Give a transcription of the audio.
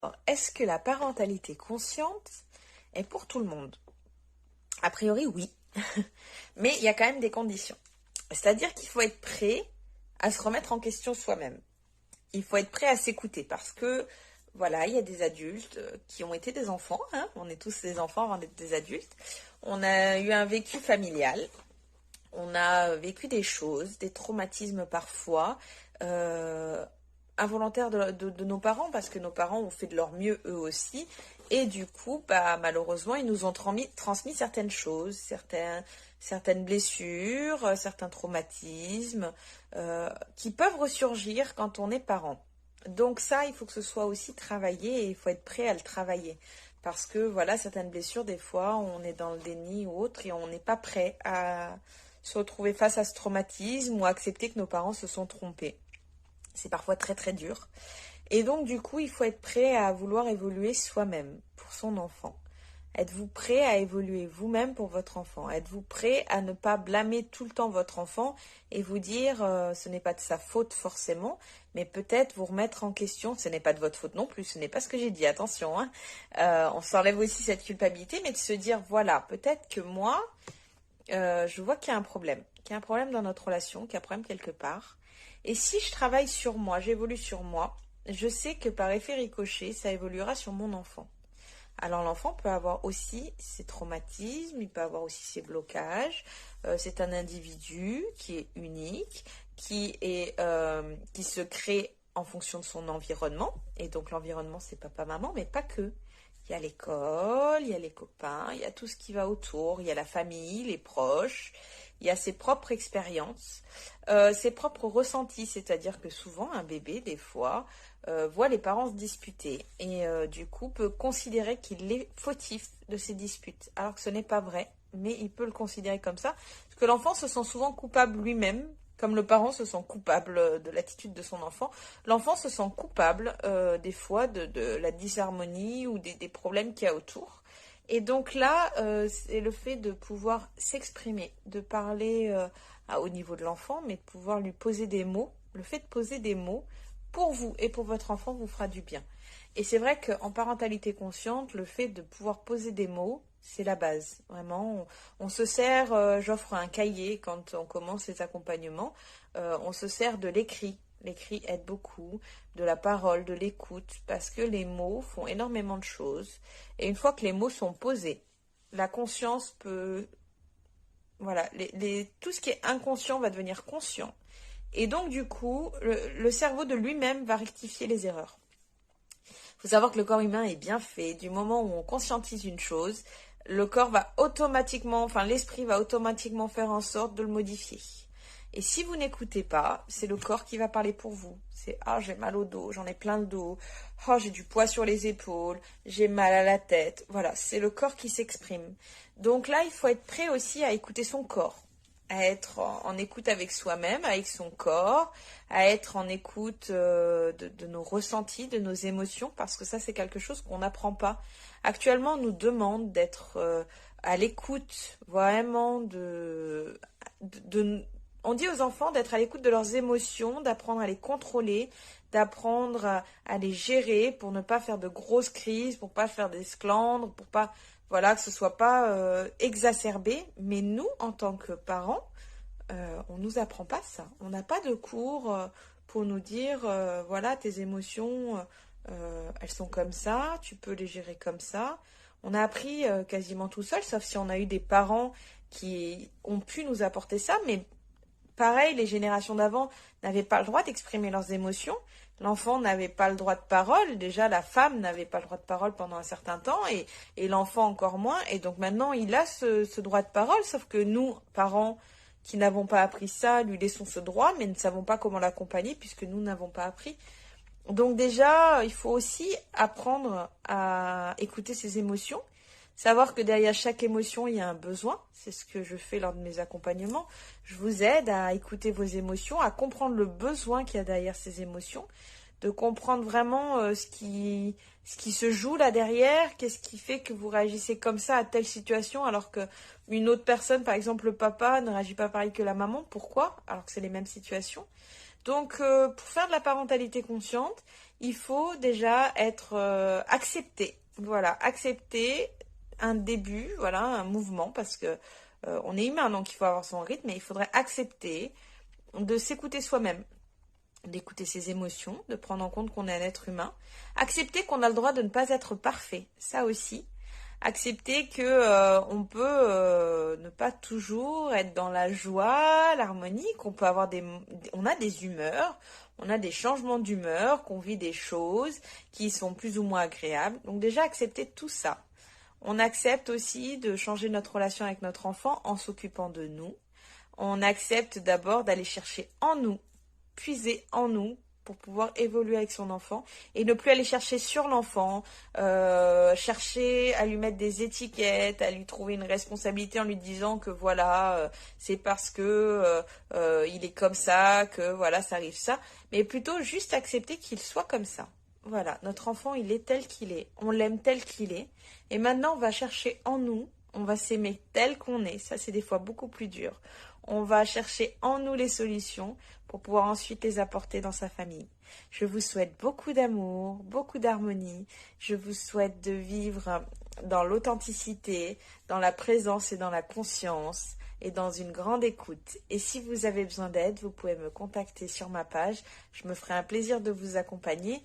Alors, est-ce que la parentalité consciente est pour tout le monde? A priori, oui. Mais il y a quand même des conditions. C'est-à-dire qu'il faut être prêt à se remettre en question soi-même. Il faut être prêt à s'écouter parce que, voilà, il y a des adultes qui ont été des enfants. Hein, on est tous des enfants avant d'être des adultes. On a eu un vécu familial. On a vécu des choses, des traumatismes parfois, involontaires de nos parents, parce que nos parents ont fait de leur mieux eux aussi. Et du coup, malheureusement, ils nous ont transmis certaines choses, certaines blessures, certains traumatismes, qui peuvent ressurgir quand on est parent. Donc ça, il faut que ce soit aussi travaillé et il faut être prêt à le travailler. Parce que voilà, certaines blessures, des fois, on est dans le déni ou autre et on n'est pas prêt à se retrouver face à ce traumatisme ou accepter que nos parents se sont trompés. C'est parfois très très dur. Et donc du coup, il faut être prêt à vouloir évoluer soi-même pour son enfant. Êtes-vous prêt à évoluer vous-même pour votre enfant? Êtes-vous prêt à ne pas blâmer tout le temps votre enfant et vous dire ce n'est pas de sa faute forcément, mais peut-être vous remettre en question, ce n'est pas de votre faute non plus, ce n'est pas ce que j'ai dit, attention. Hein. On s'enlève aussi cette culpabilité, mais de se dire voilà, peut-être que moi, je vois qu'il y a un problème, dans notre relation, qu'il y a un problème quelque part. Et si je travaille sur moi, j'évolue sur moi, je sais que par effet ricochet, ça évoluera sur mon enfant. Alors l'enfant peut avoir aussi ses traumatismes, il peut avoir aussi ses blocages. C'est un individu qui est unique, qui se crée en fonction de son environnement. Et donc l'environnement, c'est papa, maman, mais pas que. Il y a l'école, il y a les copains, il y a tout ce qui va autour, il y a la famille, les proches, il y a ses propres expériences, ses propres ressentis, c'est-à-dire que souvent un bébé, des fois, voit les parents se disputer et du coup peut considérer qu'il est fautif de ces disputes, alors que ce n'est pas vrai, mais il peut le considérer comme ça, parce que l'enfant se sent souvent coupable lui-même, comme le parent se sent coupable de l'attitude de son enfant, l'enfant se sent coupable des fois de la disharmonie ou des problèmes qu'il y a autour. Et donc là, c'est le fait de pouvoir s'exprimer, de parler au niveau de l'enfant, mais de pouvoir lui poser des mots. Le fait de poser des mots pour vous et pour votre enfant vous fera du bien. Et c'est vrai qu'en parentalité consciente, le fait de pouvoir poser des mots, c'est la base. Vraiment, on se sert, j'offre un cahier quand on commence les accompagnements, on se sert de l'écrit. L'écrit aide beaucoup, de la parole, de l'écoute, parce que les mots font énormément de choses. Et une fois que les mots sont posés, la conscience peut... Voilà, tout ce qui est inconscient va devenir conscient. Et donc, du coup, le cerveau de lui-même va rectifier les erreurs. Il faut savoir que le corps humain est bien fait. Du moment où on conscientise une chose, le corps va automatiquement, enfin l'esprit va automatiquement faire en sorte de le modifier. Et si vous n'écoutez pas, c'est le corps qui va parler pour vous. C'est « Ah, j'ai mal au dos, j'en ai plein le dos. Oh, j'ai du poids sur les épaules, j'ai mal à la tête. » Voilà, c'est le corps qui s'exprime. Donc là, il faut être prêt aussi à écouter son corps, à être en écoute avec soi-même, avec son corps, à être en écoute de nos ressentis, de nos émotions, parce que ça, c'est quelque chose qu'on n'apprend pas. Actuellement, on nous demande d'être à l'écoute, vraiment on dit aux enfants d'être à l'écoute de leurs émotions, d'apprendre à les contrôler, d'apprendre à les gérer pour ne pas faire de grosses crises, pour pas faire des sclandres, pour pas, voilà, que ce soit pas exacerbé. Mais nous, en tant que parents, on nous apprend pas ça. On n'a pas de cours pour nous dire, voilà, tes émotions, elles sont comme ça, tu peux les gérer comme ça. On a appris quasiment tout seul, sauf si on a eu des parents qui ont pu nous apporter ça, mais pareil, les générations d'avant n'avaient pas le droit d'exprimer leurs émotions. L'enfant n'avait pas le droit de parole. Déjà, la femme n'avait pas le droit de parole pendant un certain temps et l'enfant encore moins. Et donc maintenant, il a ce droit de parole, sauf que nous, parents qui n'avons pas appris ça, lui laissons ce droit, mais ne savons pas comment l'accompagner puisque nous n'avons pas appris. Donc déjà, il faut aussi apprendre à écouter ses émotions. Savoir que derrière chaque émotion, il y a un besoin. C'est ce que je fais lors de mes accompagnements. Je vous aide à écouter vos émotions, à comprendre le besoin qu'il y a derrière ces émotions, de comprendre vraiment ce qui se joue là derrière, qu'est-ce qui fait que vous réagissez comme ça à telle situation, alors que une autre personne, par exemple le papa, ne réagit pas pareil que la maman. Pourquoi? Alors que c'est les mêmes situations. Donc, pour faire de la parentalité consciente, il faut déjà être accepté. Voilà, accepter un début, voilà, un mouvement, parce que on est humain, donc il faut avoir son rythme, mais il faudrait accepter de s'écouter soi-même, d'écouter ses émotions, de prendre en compte qu'on est un être humain, accepter qu'on a le droit de ne pas être parfait, ça aussi, accepter que on peut ne pas toujours être dans la joie, l'harmonie, qu'on peut avoir on a des humeurs, on a des changements d'humeur, qu'on vit des choses qui sont plus ou moins agréables. Donc déjà accepter tout ça. On accepte aussi de changer notre relation avec notre enfant en s'occupant de nous. On accepte d'abord d'aller chercher en nous, puiser en nous pour pouvoir évoluer avec son enfant et ne plus aller chercher sur l'enfant, chercher à lui mettre des étiquettes, à lui trouver une responsabilité en lui disant que voilà, c'est parce que il est comme ça, que voilà, ça arrive ça, mais plutôt juste accepter qu'il soit comme ça. Voilà, notre enfant, il est tel qu'il est, on l'aime tel qu'il est, et maintenant on va chercher en nous, on va s'aimer tel qu'on est, ça c'est des fois beaucoup plus dur. On va chercher en nous les solutions pour pouvoir ensuite les apporter dans sa famille. Je vous souhaite beaucoup d'amour, beaucoup d'harmonie. Je vous souhaite de vivre dans l'authenticité, dans la présence et dans la conscience et dans une grande écoute. Et si vous avez besoin d'aide, vous pouvez me contacter sur ma page. Je me ferai un plaisir de vous accompagner.